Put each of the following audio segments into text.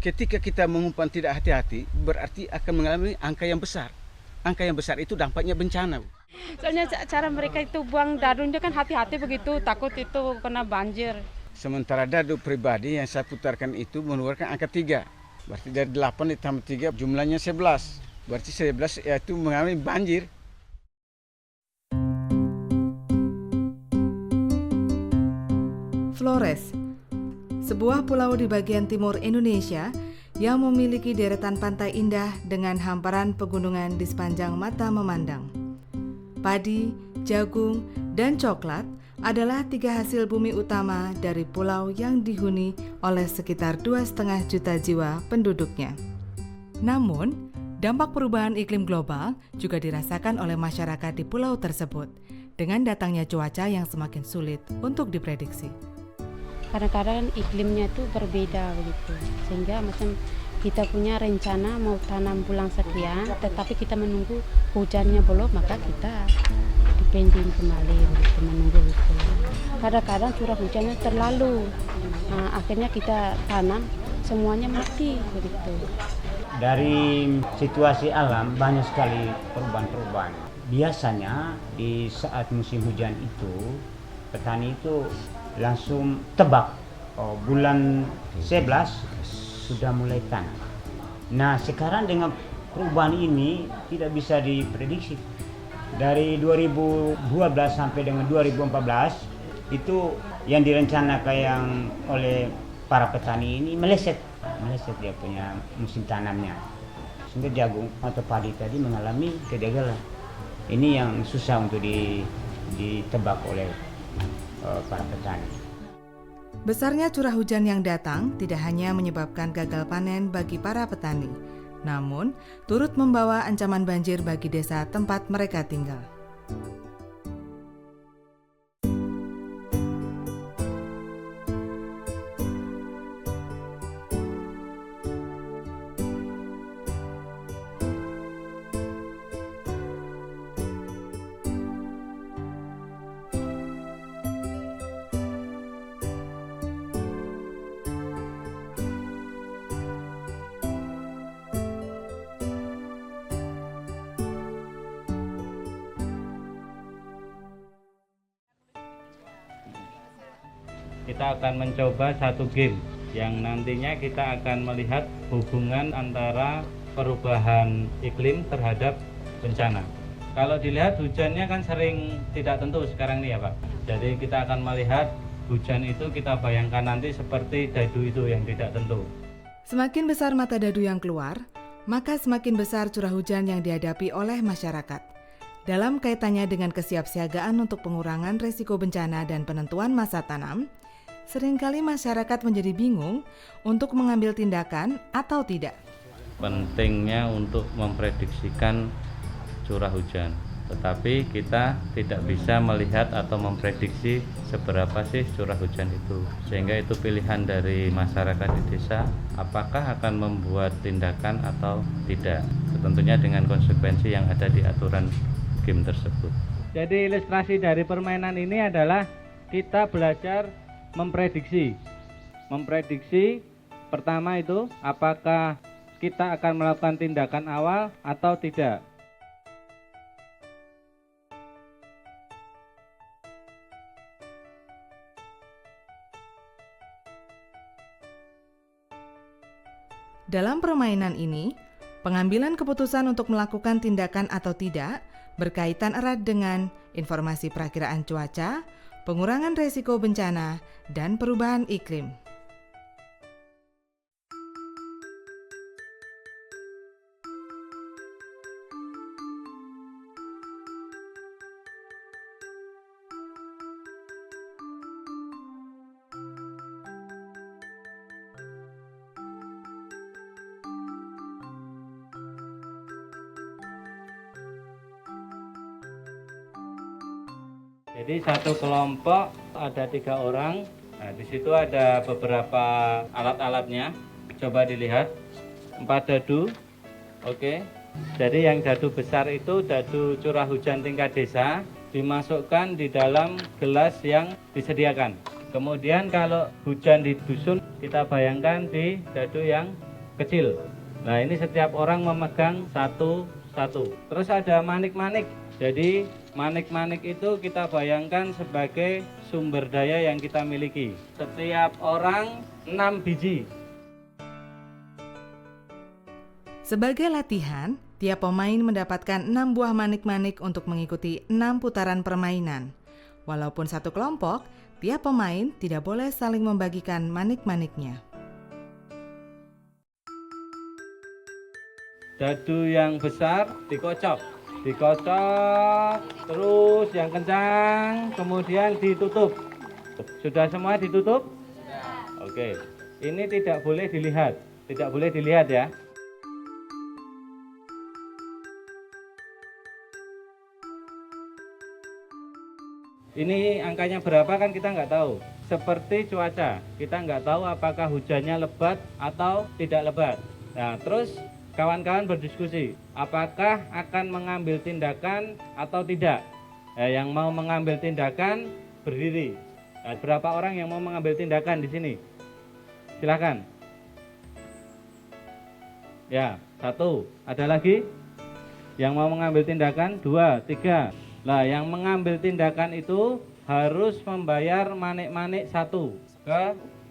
Ketika kita mengumpan tidak hati-hati, berarti akan mengalami angka yang besar. Angka yang besar itu dampaknya bencana, Bu. Soalnya cara mereka itu buang dadunya kan hati-hati begitu, takut itu kena banjir. Sementara dadu pribadi yang saya putarkan itu mengeluarkan angka 3. Berarti dari 8 ditambah 3 jumlahnya 11. Berarti 11 yaitu mengalami banjir. Flores, sebuah pulau di bagian timur Indonesia yang memiliki deretan pantai indah dengan hamparan pegunungan di sepanjang mata memandang. Padi, jagung, dan coklat adalah 3 hasil bumi utama dari pulau yang dihuni oleh sekitar 2,5 juta jiwa penduduknya. Namun, dampak perubahan iklim global juga dirasakan oleh masyarakat di pulau tersebut dengan datangnya cuaca yang semakin sulit untuk diprediksi. Kadang-kadang iklimnya itu berbeda begitu, sehingga macam kita punya rencana mau tanam bulan sekian, tetapi kita menunggu hujannya belum, maka kita dipending kembali begitu, menunggu itu. Kadang-kadang curah hujannya terlalu, akhirnya kita tanam semuanya mati begitu. Dari situasi alam banyak sekali perubahan-perubahan. Biasanya di saat musim hujan itu petani itu langsung tebak bulan 11 sudah mulai tanam. Nah sekarang dengan perubahan ini tidak bisa diprediksi. Dari 2012 sampai dengan 2014 itu yang direncanakan oleh para petani ini meleset dia punya musim tanamnya, sehingga jagung atau padi tadi mengalami kegagalan. Ini yang susah untuk ditebak oleh para petani. Besarnya curah hujan yang datang tidak hanya menyebabkan gagal panen bagi para petani, namun turut membawa ancaman banjir bagi desa tempat mereka tinggal. Kita akan mencoba satu game yang nantinya kita akan melihat hubungan antara perubahan iklim terhadap bencana. Kalau dilihat hujannya kan sering tidak tentu sekarang nih ya Pak. Jadi kita akan melihat hujan itu kita bayangkan nanti seperti dadu itu yang tidak tentu. Semakin besar mata dadu yang keluar, maka semakin besar curah hujan yang dihadapi oleh masyarakat. Dalam kaitannya dengan kesiapsiagaan untuk pengurangan risiko bencana dan penentuan masa tanam, seringkali masyarakat menjadi bingung untuk mengambil tindakan atau tidak. Pentingnya untuk memprediksikan curah hujan, tetapi kita tidak bisa melihat atau memprediksi seberapa sih curah hujan itu. Sehingga itu pilihan dari masyarakat di desa, apakah akan membuat tindakan atau tidak. Tentunya dengan konsekuensi yang ada di aturan game tersebut. Jadi ilustrasi dari permainan ini adalah kita belajar memprediksi pertama itu apakah kita akan melakukan tindakan awal atau tidak. Dalam permainan ini, pengambilan keputusan untuk melakukan tindakan atau tidak berkaitan erat dengan informasi perakiraan cuaca, pengurangan risiko bencana, dan perubahan iklim. Jadi satu kelompok ada 3 orang. Nah, di situ ada beberapa alat-alatnya. Coba dilihat. 4 dadu. Oke. Jadi yang dadu besar itu dadu curah hujan tingkat desa dimasukkan di dalam gelas yang disediakan. Kemudian kalau hujan di dusun kita bayangkan di dadu yang kecil. Nah, ini setiap orang memegang satu-satu. Terus ada manik-manik. Jadi manik-manik itu kita bayangkan sebagai sumber daya yang kita miliki. Setiap orang 6 biji. Sebagai latihan, tiap pemain mendapatkan 6 buah manik-manik untuk mengikuti 6 putaran permainan. Walaupun satu kelompok, tiap pemain tidak boleh saling membagikan manik-maniknya. Dadu yang besar dikocok, terus yang kencang, kemudian ditutup. Sudah semua ditutup? Oke, ini tidak boleh dilihat ya. Ini angkanya berapa kan kita nggak tahu. Seperti cuaca, kita nggak tahu apakah hujannya lebat atau tidak lebat. Nah, terus kawan-kawan berdiskusi, apakah akan mengambil tindakan atau tidak. Yang mau mengambil tindakan berdiri. Nah, berapa orang yang mau mengambil tindakan di sini? Silakan. Ya, 1. Ada lagi? Yang mau mengambil tindakan? 2, 3. Nah, yang mengambil tindakan itu harus membayar manik-manik 1 ke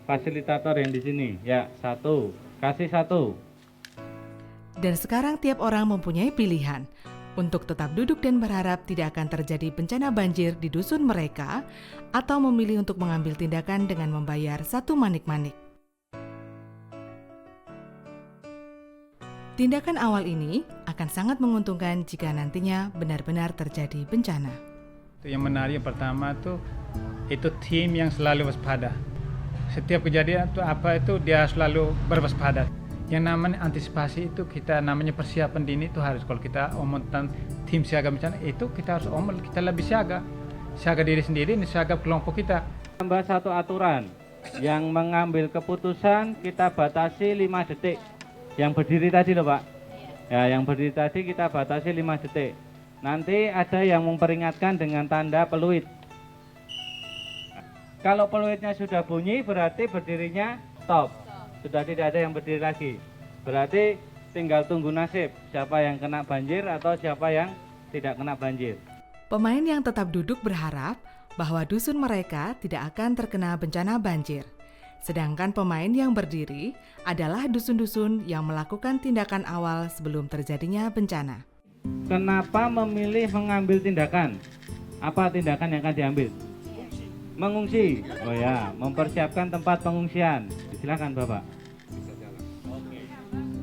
fasilitator yang di sini. Ya, 1. Kasih 1. Dan sekarang tiap orang mempunyai pilihan untuk tetap duduk dan berharap tidak akan terjadi bencana banjir di dusun mereka, atau memilih untuk mengambil tindakan dengan membayar 1 manik-manik. Tindakan awal ini akan sangat menguntungkan jika nantinya benar-benar terjadi bencana. Yang menarik yang pertama itu tim yang selalu waspada. Setiap kejadian itu dia selalu berwaspada. Yang namanya antisipasi itu kita namanya persiapan dini itu harus, kalau kita omong tentang tim siaga bencana itu kita harus kita lebih siaga diri sendiri, siaga kelompok kita. Tambah 1 aturan, yang mengambil keputusan kita batasi 5 detik. Yang berdiri tadi loh Pak. Ya, yang berdiri tadi kita batasi 5 detik. Nanti ada yang memperingatkan dengan tanda peluit. Kalau peluitnya sudah bunyi berarti berdirinya stop. Sudah tidak ada yang berdiri lagi. Berarti tinggal tunggu nasib, siapa yang kena banjir atau siapa yang tidak kena banjir. Pemain yang tetap duduk berharap bahwa dusun mereka tidak akan terkena bencana banjir. Sedangkan pemain yang berdiri adalah dusun-dusun yang melakukan tindakan awal sebelum terjadinya bencana. Kenapa memilih mengambil tindakan? Apa tindakan yang akan diambil? Mengungsi. Oh ya, mempersiapkan tempat pengungsian. Silakan Bapak.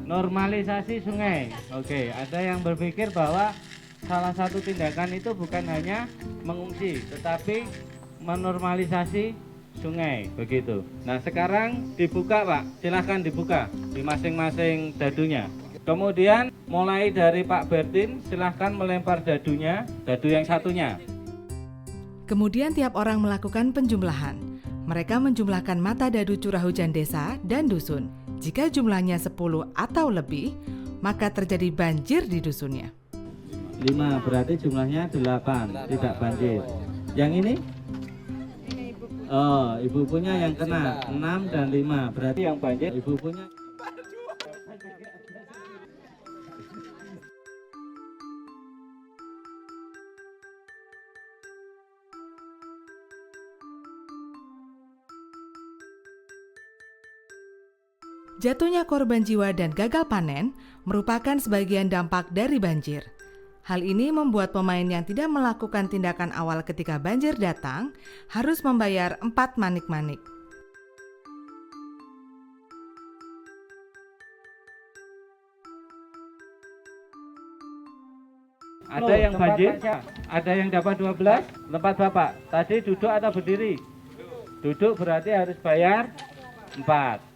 Normalisasi sungai. Oke, ada yang berpikir bahwa salah satu tindakan itu bukan hanya mengungsi, tetapi menormalisasi sungai, begitu. Nah, sekarang dibuka Pak, silahkan dibuka di masing-masing dadunya. Kemudian mulai dari Pak Bertin, silahkan melempar dadunya, dadu yang satunya. Kemudian tiap orang melakukan penjumlahan. Mereka menjumlahkan mata dadu curah hujan desa dan dusun. Jika jumlahnya 10 atau lebih, maka terjadi banjir di dusunnya. 5, berarti jumlahnya 8, tidak banjir. Yang ini? Oh, ibu punya yang kena 6 dan 5, berarti yang banjir ibu punya. Jatuhnya korban jiwa dan gagal panen merupakan sebagian dampak dari banjir. Hal ini membuat pemain yang tidak melakukan tindakan awal ketika banjir datang harus membayar 4 manik-manik. Ada yang banjir, ada yang dapat 12, tempat Bapak. Tadi duduk atau berdiri? Duduk berarti harus bayar 4.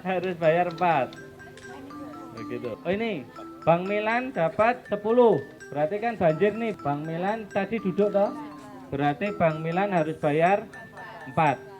Harus bayar 4. Begitu. Oh ini, Bang Milan dapat 10. Berarti kan banjir nih. Bang Milan tadi duduk toh? Berarti Bang Milan harus bayar 4.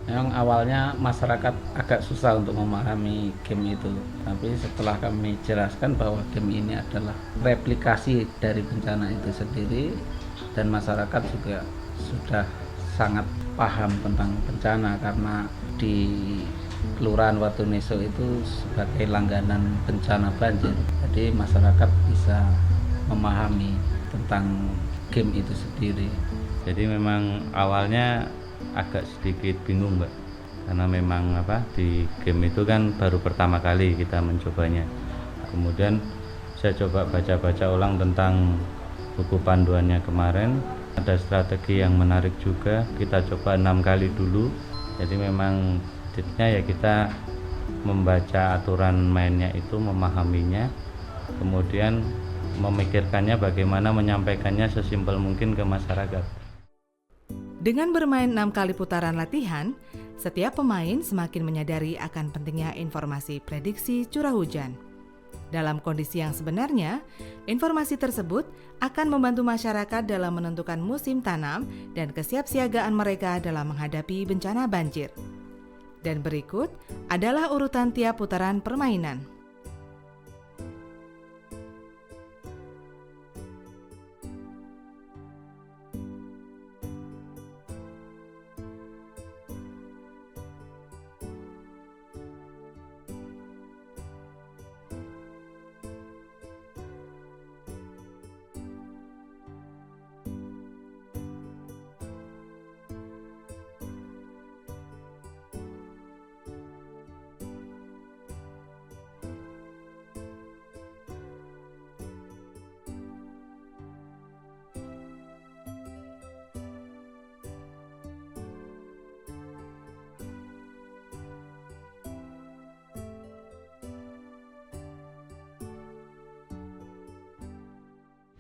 Memang awalnya masyarakat agak susah untuk memahami game itu, tapi setelah kami jelaskan bahwa game ini adalah replikasi dari bencana itu sendiri, dan masyarakat juga sudah sangat paham tentang bencana karena di Kelurahan Watuneso itu sebagai langganan bencana banjir. Jadi masyarakat bisa memahami tentang game itu sendiri. Jadi memang awalnya agak sedikit bingung, Mbak, karena memang di game itu kan baru pertama kali kita mencobanya. Kemudian saya coba baca-baca ulang tentang buku panduannya kemarin. Ada strategi yang menarik juga, kita coba 6 kali dulu. Jadi memang tipsnya ya kita membaca aturan mainnya itu, memahaminya, kemudian memikirkannya bagaimana menyampaikannya sesimpel mungkin ke masyarakat. Dengan bermain 6 kali putaran latihan, setiap pemain semakin menyadari akan pentingnya informasi prediksi curah hujan. Dalam kondisi yang sebenarnya, informasi tersebut akan membantu masyarakat dalam menentukan musim tanam dan kesiapsiagaan mereka dalam menghadapi bencana banjir. Dan berikut adalah urutan tiap putaran permainan.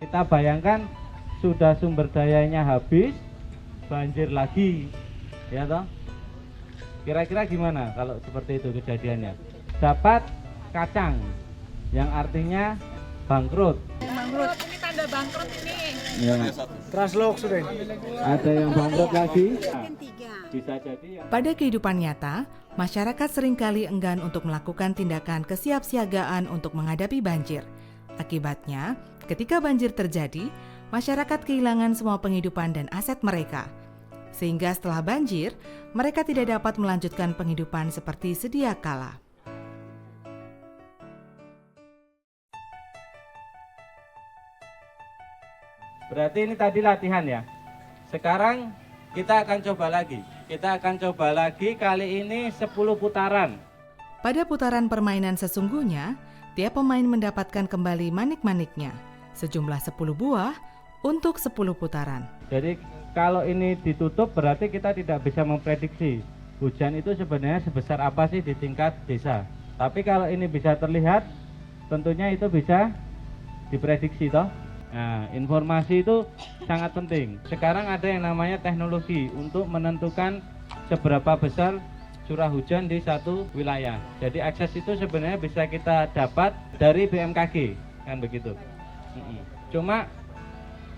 Kita bayangkan sudah sumber dayanya habis, banjir lagi, ya toh? Kira-kira gimana kalau seperti itu kejadiannya? Dapat kacang, yang artinya bangkrut. Bangkrut, ini tanda bangkrut ini. Ya. Translok sudah. Ada yang bangkrut lagi. Bisa jadi. Pada kehidupan nyata, masyarakat seringkali enggan untuk melakukan tindakan kesiapsiagaan untuk menghadapi banjir. Akibatnya, ketika banjir terjadi, masyarakat kehilangan semua penghidupan dan aset mereka. Sehingga setelah banjir, mereka tidak dapat melanjutkan penghidupan seperti sedia kala. Berarti ini tadi latihan ya. Sekarang kita akan coba lagi. Kita akan coba lagi kali ini 10 putaran. Pada putaran permainan sesungguhnya, tiap pemain mendapatkan kembali manik-maniknya, sejumlah 10 buah untuk 10 putaran. Jadi kalau ini ditutup berarti kita tidak bisa memprediksi hujan itu sebenarnya sebesar apa sih di tingkat desa. Tapi kalau ini bisa terlihat, tentunya itu bisa diprediksi toh. Nah, informasi itu sangat penting. Sekarang ada yang namanya teknologi untuk menentukan seberapa besar curah hujan di satu wilayah. Jadi akses itu sebenarnya bisa kita dapat dari BMKG, kan begitu. Cuma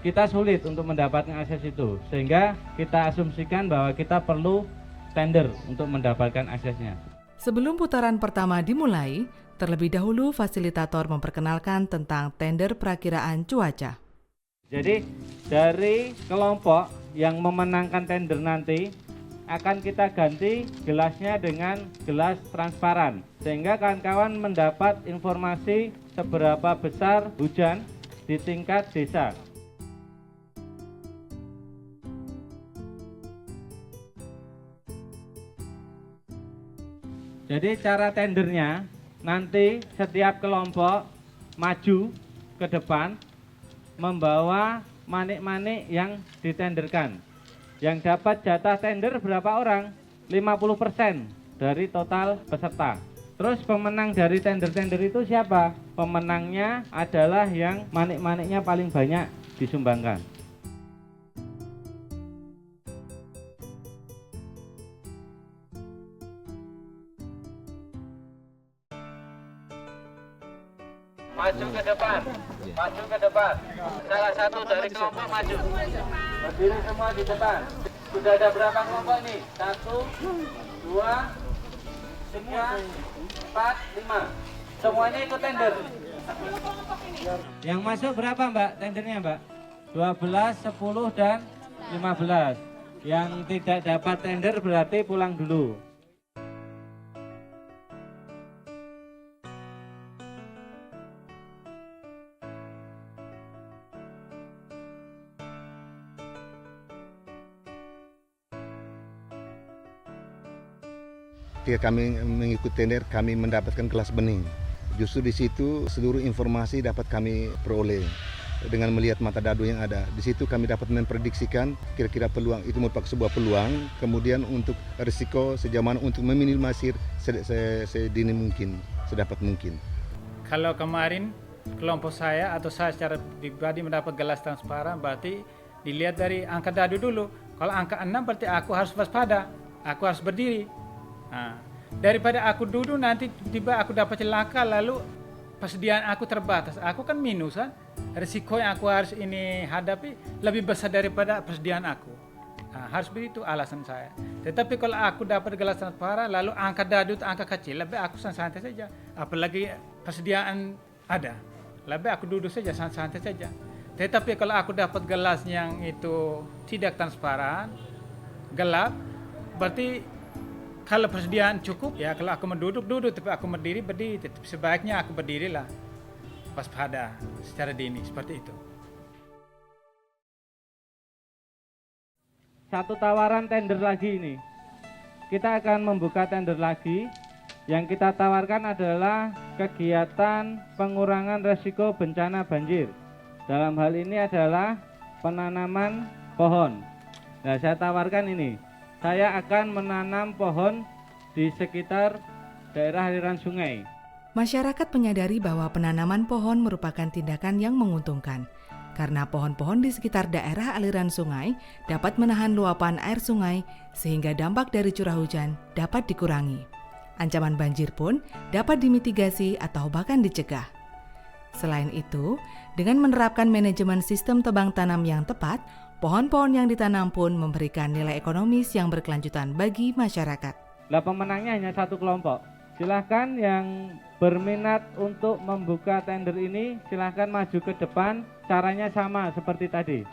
kita sulit untuk mendapatkan akses itu, sehingga kita asumsikan bahwa kita perlu tender untuk mendapatkan aksesnya. Sebelum putaran pertama dimulai, terlebih dahulu fasilitator memperkenalkan tentang tender perakiraan cuaca. Jadi dari kelompok yang memenangkan tender nanti akan kita ganti gelasnya dengan gelas transparan, sehingga kawan-kawan mendapat informasi seberapa besar hujan di tingkat desa. Jadi cara tendernya, nanti setiap kelompok maju ke depan membawa manik-manik yang ditenderkan. Yang dapat jatah tender berapa orang? 50% dari total peserta. Terus pemenang dari tender-tender itu siapa? Pemenangnya adalah yang manik-maniknya paling banyak disumbangkan. Maju ke depan, maju ke depan. Salah satu dari kelompok maju. Berdiri semua di depan. Sudah ada berapa kelompok nih? 1, 2, 3, 4, 5. Semuanya ikut tender. Yang masuk berapa Mbak tendernya Mbak? 12, 10, dan 15. Yang tidak dapat tender berarti pulang dulu. Ketika kami mengikuti tender, kami mendapatkan gelas bening. Justru di situ seluruh informasi dapat kami peroleh dengan melihat mata dadu yang ada. Di situ kami dapat memprediksikan kira-kira peluang itu merupakan sebuah peluang, kemudian untuk risiko sejauh mana untuk meminimalisir sedini mungkin, sedapat mungkin. Kalau kemarin kelompok saya atau saya secara pribadi mendapat gelas transparan, berarti dilihat dari angka dadu dulu. Kalau angka 6 berarti aku harus waspada, aku harus berdiri. Nah, daripada aku duduk nanti tiba aku dapat celaka lalu persediaan aku terbatas, aku kan minus kan, risiko yang aku harus ini hadapi lebih besar daripada persediaan aku. Nah, harus begitu alasan saya. Tetapi kalau aku dapat gelas transparan lalu angka dadu angka kecil, lebih aku santai saja. Apalagi persediaan ada, lebih aku duduk saja santai saja. Tetapi kalau aku dapat gelas yang itu tidak transparan, gelap, berarti kalau persediaan cukup, ya kalau aku duduk, tapi aku berdiri, sebaiknya aku berdirilah, waspada secara dini, seperti itu. Satu tawaran tender lagi ini. Kita akan membuka tender lagi. Yang kita tawarkan adalah kegiatan pengurangan resiko bencana banjir. Dalam hal ini adalah penanaman pohon. Nah, saya tawarkan ini. Saya akan menanam pohon di sekitar daerah aliran sungai. Masyarakat menyadari bahwa penanaman pohon merupakan tindakan yang menguntungkan, karena pohon-pohon di sekitar daerah aliran sungai dapat menahan luapan air sungai sehingga dampak dari curah hujan dapat dikurangi. Ancaman banjir pun dapat dimitigasi atau bahkan dicegah. Selain itu, dengan menerapkan manajemen sistem tebang tanam yang tepat, pohon-pohon yang ditanam pun memberikan nilai ekonomis yang berkelanjutan bagi masyarakat. Lah pemenangnya hanya satu kelompok. Silahkan yang berminat untuk membuka tender ini, silahkan maju ke depan. Caranya sama seperti tadi.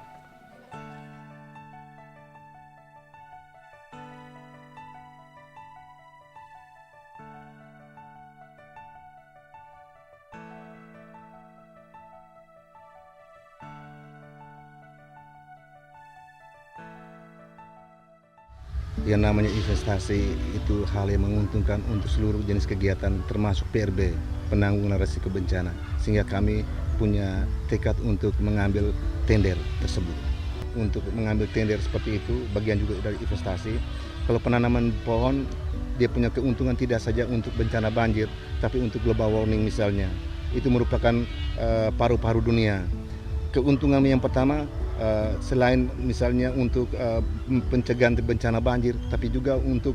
Yang namanya investasi itu hal yang menguntungkan untuk seluruh jenis kegiatan termasuk PRB, penanggulangan risiko bencana. Sehingga kami punya tekad untuk mengambil tender tersebut. Untuk mengambil tender seperti itu, bagian juga dari investasi. Kalau penanaman pohon, dia punya keuntungan tidak saja untuk bencana banjir, tapi untuk global warming misalnya. Itu merupakan paru-paru dunia. Keuntungan yang pertama, selain misalnya untuk pencegahan bencana banjir, tapi juga untuk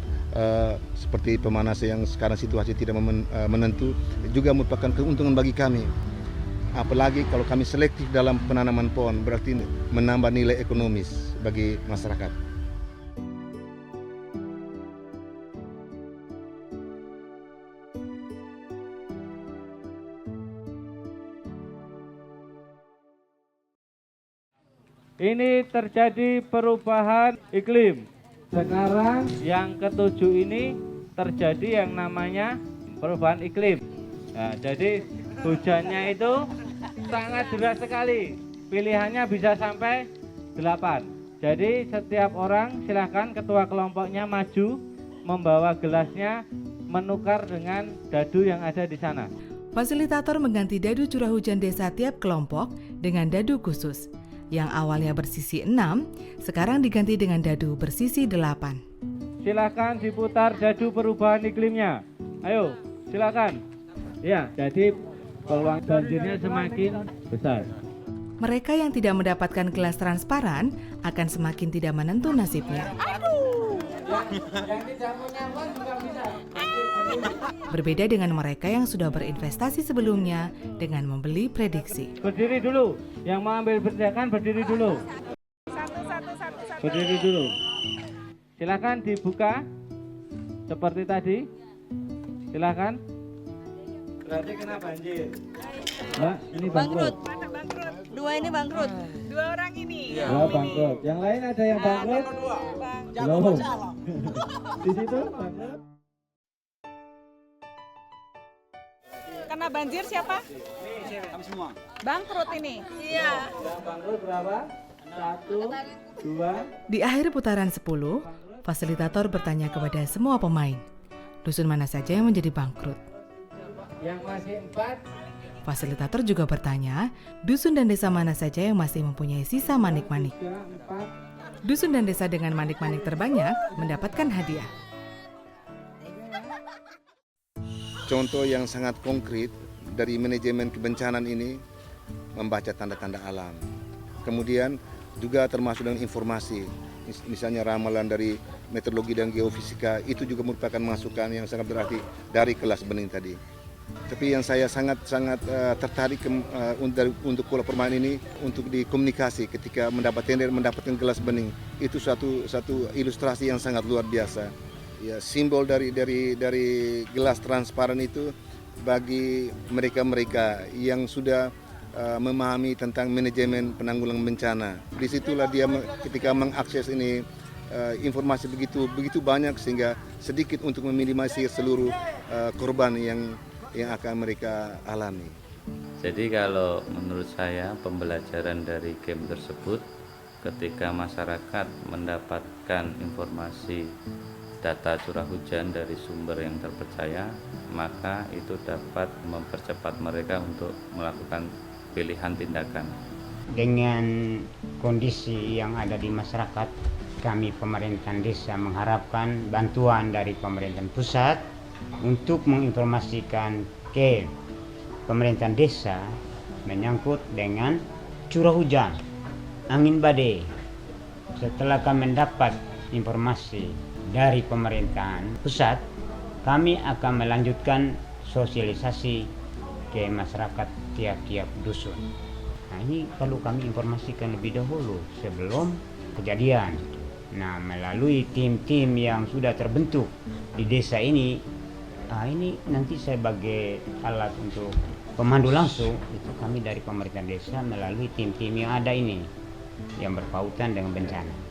seperti pemanasan yang sekarang situasi tidak menentu, juga merupakan keuntungan bagi kami. Apalagi kalau kami selektif dalam penanaman pohon, berarti menambah nilai ekonomis bagi masyarakat. Ini terjadi perubahan iklim. Sekarang yang ketujuh ini terjadi yang namanya perubahan iklim. Nah, jadi hujannya itu sangat deras sekali. Pilihannya bisa sampai 8. Jadi setiap orang silahkan ketua kelompoknya maju membawa gelasnya menukar dengan dadu yang ada di sana. Fasilitator mengganti dadu curah hujan desa tiap kelompok dengan dadu khusus. Yang awalnya bersisi 6, sekarang diganti dengan dadu bersisi 8. Silakan diputar dadu perubahan iklimnya. Ayo, silakan. Ya, jadi peluang banjirnya semakin besar. Mereka yang tidak mendapatkan gelas transparan akan semakin tidak menentu nasibnya. Yang tidak punya uang juga bisa. Berbeda dengan mereka yang sudah berinvestasi sebelumnya dengan membeli prediksi. Berdiri dulu. Yang mau ambil berdakan berdiri dulu. Satu. Berdiri dulu. Silakan dibuka seperti tadi. Silakan. Berarti kena banjir. Mbak, ini bangkrut. Mana bangkrut? Dua ini bangkrut. Dua orang ini. Dua bangkrut. Yang lain ada yang bangkrut? Belum. Di situ bangkrut. Kena banjir siapa? Kami semua. Bangkrut ini. Iya. Yang bangkrut berapa? 1, 2. Di akhir putaran 10, fasilitator bertanya kepada semua pemain, dusun mana saja yang menjadi bangkrut. Yang masih 4. Fasilitator juga bertanya, dusun dan desa mana saja yang masih mempunyai sisa manik-manik. Dusun dan desa dengan manik-manik terbanyak mendapatkan hadiah. Contoh yang sangat konkret dari manajemen kebencanaan ini membaca tanda-tanda alam. Kemudian juga termasuk dengan informasi, misalnya ramalan dari meteorologi dan geofisika, itu juga merupakan masukan yang sangat berarti dari kelas bening tadi. Tapi yang saya sangat tertarik untuk pola permainan ini untuk dikomunikasi ketika mendapatkan gelas bening, itu satu ilustrasi yang sangat luar biasa. Ya, simbol dari gelas transparan itu bagi mereka yang sudah memahami tentang manajemen penanggulangan bencana. Disitulah dia ketika mengakses ini informasi begitu banyak sehingga sedikit untuk meminimalisir seluruh korban yang akan mereka alami. Jadi kalau menurut saya pembelajaran dari game tersebut ketika masyarakat mendapatkan informasi data curah hujan dari sumber yang terpercaya, maka itu dapat mempercepat mereka untuk melakukan pilihan tindakan. Dengan kondisi yang ada di masyarakat, kami pemerintahan desa mengharapkan bantuan dari pemerintahan pusat untuk menginformasikan ke pemerintahan desa menyangkut dengan curah hujan, angin badai. Setelah kami mendapat informasi dari pemerintahan pusat, kami akan melanjutkan sosialisasi ke masyarakat tiap-tiap dusun. Nah, ini perlu kami informasikan lebih dahulu sebelum kejadian. Nah, melalui tim-tim yang sudah terbentuk di desa ini, ini nanti sebagai alat untuk pemandu langsung, itu kami dari pemerintahan desa melalui tim-tim yang ada ini yang berpautan dengan bencana.